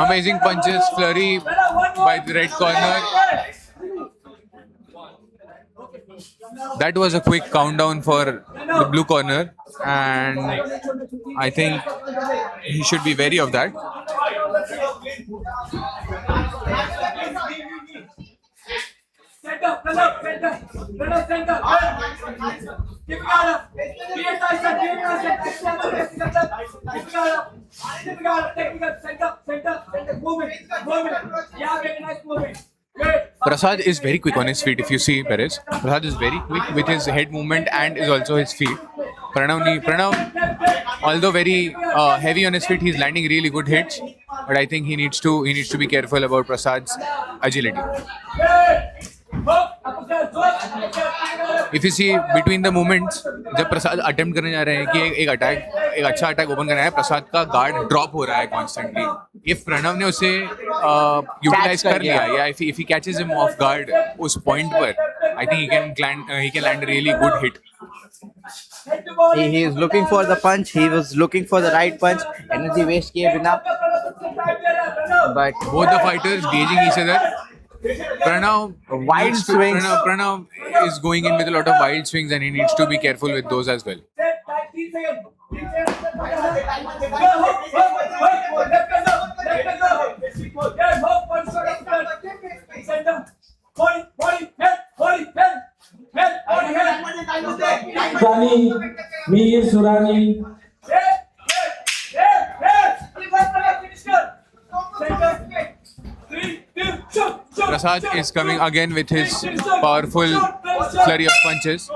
amazing punches, flurry by the red corner. That was a quick countdown for the blue corner, and I think he should be wary of that. Prasad is very quick on his feet. If you see Perez, Prasad is very quick with his head movement and is also his feet. Pranav, although very heavy on his feet, he's landing really good hits. But I think he needs to be careful about Prasad's agility. If you see between the movements, जब प्रसाद attempt करने जा रहे हैं कि एक अच्छा attack open करना है, प्रसाद का गार्ड ड्रॉप हो रहा है कॉन्स्टेंटली. इफ प्रणव ने उसे यूटिलाइज कर लिया या if he catches him of guard उस पॉइंट पर, I think he can land really good hit. He is looking for the punch. He was looking for the right punch. Energy waste किए बिना. But Both the fighters gauging each other. Pranav Wild needs to- swings. Pranav is going in with a lot of wild swings, and he needs to be careful with those as well. Surani, Mir Surani. Prasad is coming again with his powerful flurry of punches.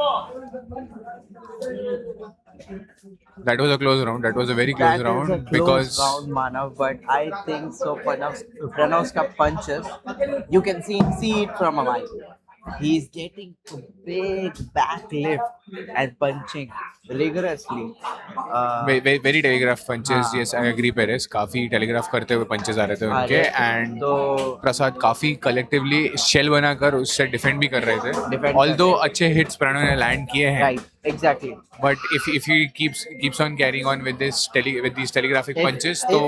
That was a close round. That was a very close that is a round close because round, Manav. But I think so. Pranav's ka punches, you can see it from a mile. He's getting a big back lift and punching rigorously. very telegraph punches. हाँ. Yes, I agree, Perez. काफी telegraph करते हुए punches आ रहे थे उनके, and तो प्रसाद काफी collectively shell बनाकर उससे defend भी कर रहे थे. Defend Although कर रहे अच्छे hits प्रणव ने land किए हैं. right, exactly. But if he keeps on carrying on with with these telegraphic If- punches, तो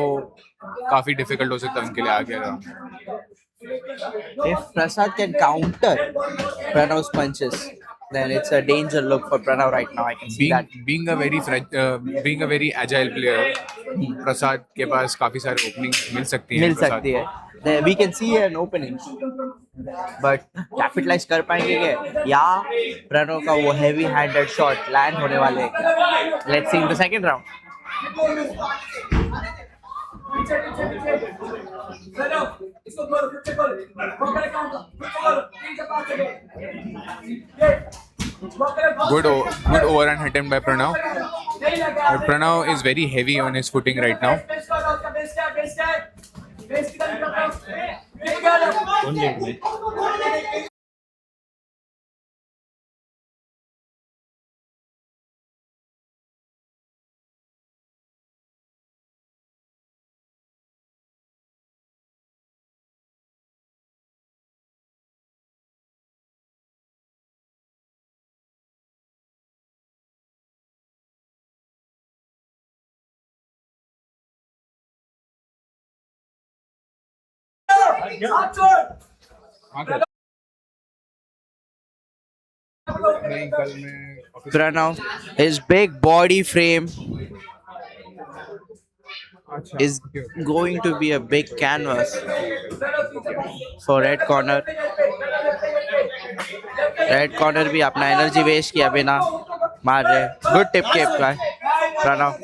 काफी difficult हो सकता है उनके लिए आगे round. If Prasad can counter Pranav's punches, then it's a danger look for Pranav right now. I can see that. being a very agile player, प्रसाद के पास काफी सारे openings मिल सकती हैं. मिल प्रसाद सकती को. है. Then we can see an opening, but capitalize कर पाएंगे क्या? या प्रणव का वो heavy handed shot land होने वाले हैं क्या? Let's see in the second round. Good overhand attempt by Pranav. But Pranav is very heavy on his footing right now. Pranav, his big body frame is going to be a big canvas for red corner. Red corner भी अपना energy waste किया बिना मार रहे. Good tip के Pranav.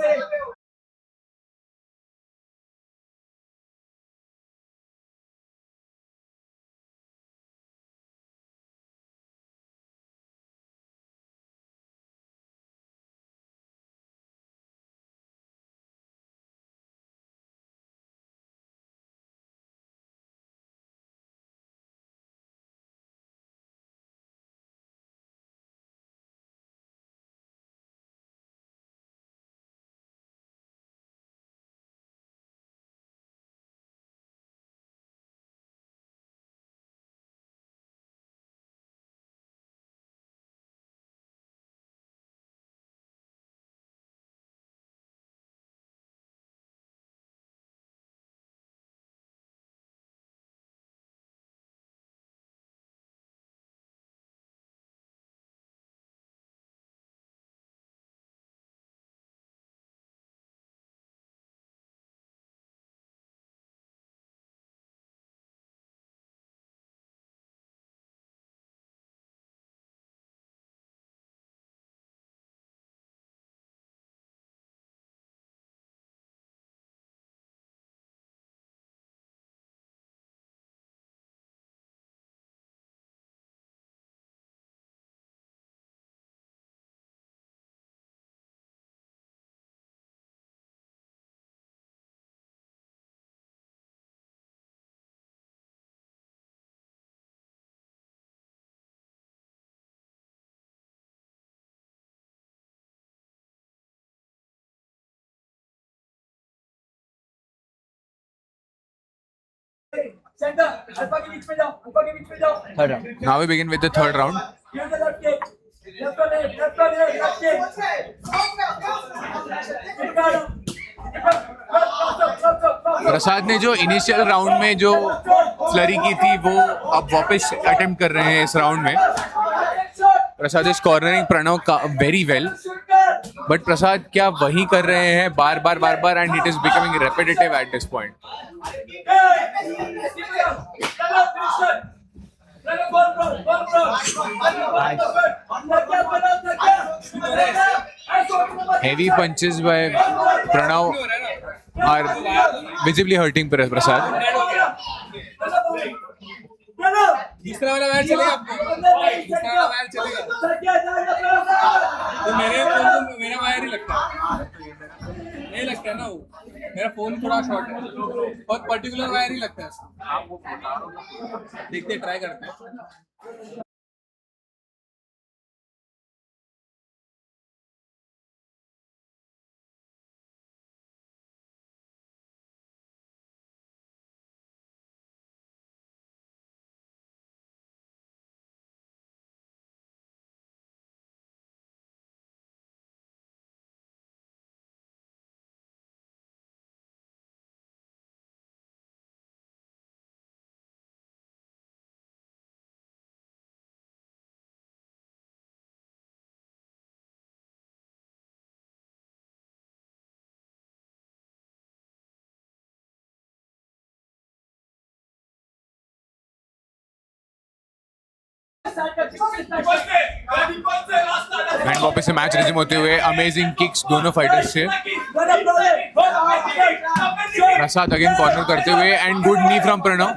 Third round. Now we begin with the third round. प्रसाद ने जो initial round में जो फ्लरी की थी वो अब वापस अटेम्प्ट कर रहे हैं इस राउंड में. प्रसाद इज कॉर्नरिंग प्रणव का वेरी वेल, बट प्रसाद क्या वही कर रहे हैं बार बार and it is becoming repetitive at this point. Heavy punches by Pranav are visibly hurting Prasad. तीसरा वाला वायर चलेगा आपको? तीसरा वाला वायर चलेगा तो मेरे फोन को मेरा वायर ही लगता है, नहीं लगता है ना वो. मेरा फोन थोड़ा शॉर्ट है, बहुत पर्टिकुलर वायर ही लगता है. देखते ट्राई करते हैं. एंड वापस से मैच रिज्यूम होते हुए अमेजिंग किक्स दोनों फाइटर्स से. प्रसाद अगेन कॉर्नर करते हुए and good knee from Pranav.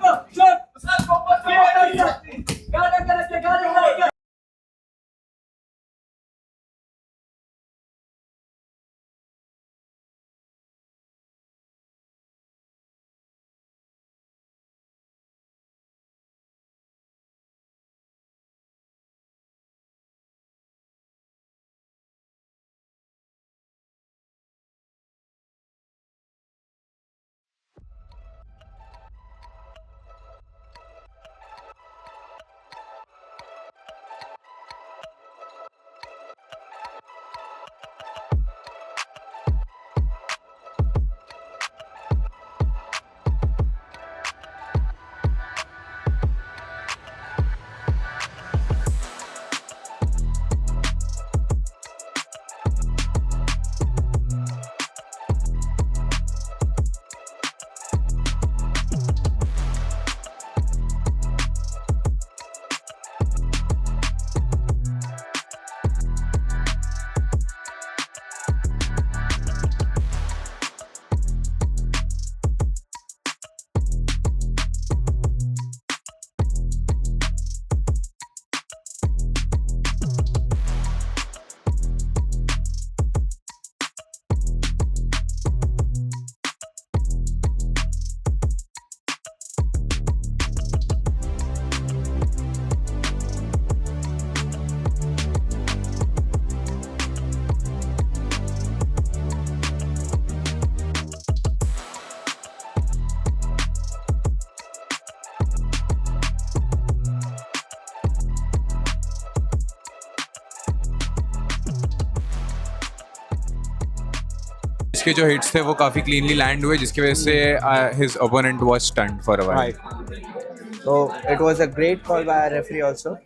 इसके जो हिट्स थे वो काफी क्लीनली लैंड हुए, जिसकी वजह से his opponent was stunned for a while. Right. So it was a great call by our referee also.